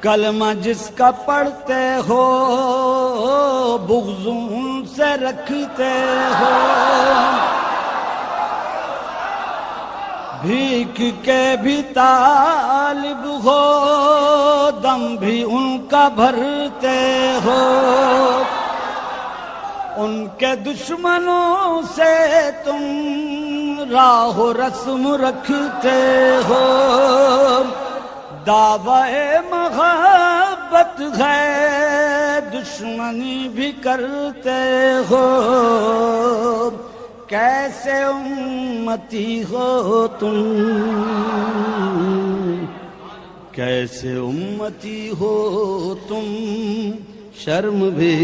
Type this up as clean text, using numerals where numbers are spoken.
کلمہ جس کا پڑھتے ہو بغض ان سے رکھتے ہو، بھیک کے بھی طالب ہو دم بھی ان کا بھرتے ہو، ان کے دشمنوں سے تم راہ و رسم رکھتے ہو، دعوی محبت ہے دشمنی بھی کرتے ہو، کیسے امتی ہو تم، کیسے امتی ہو تم، شرم بھی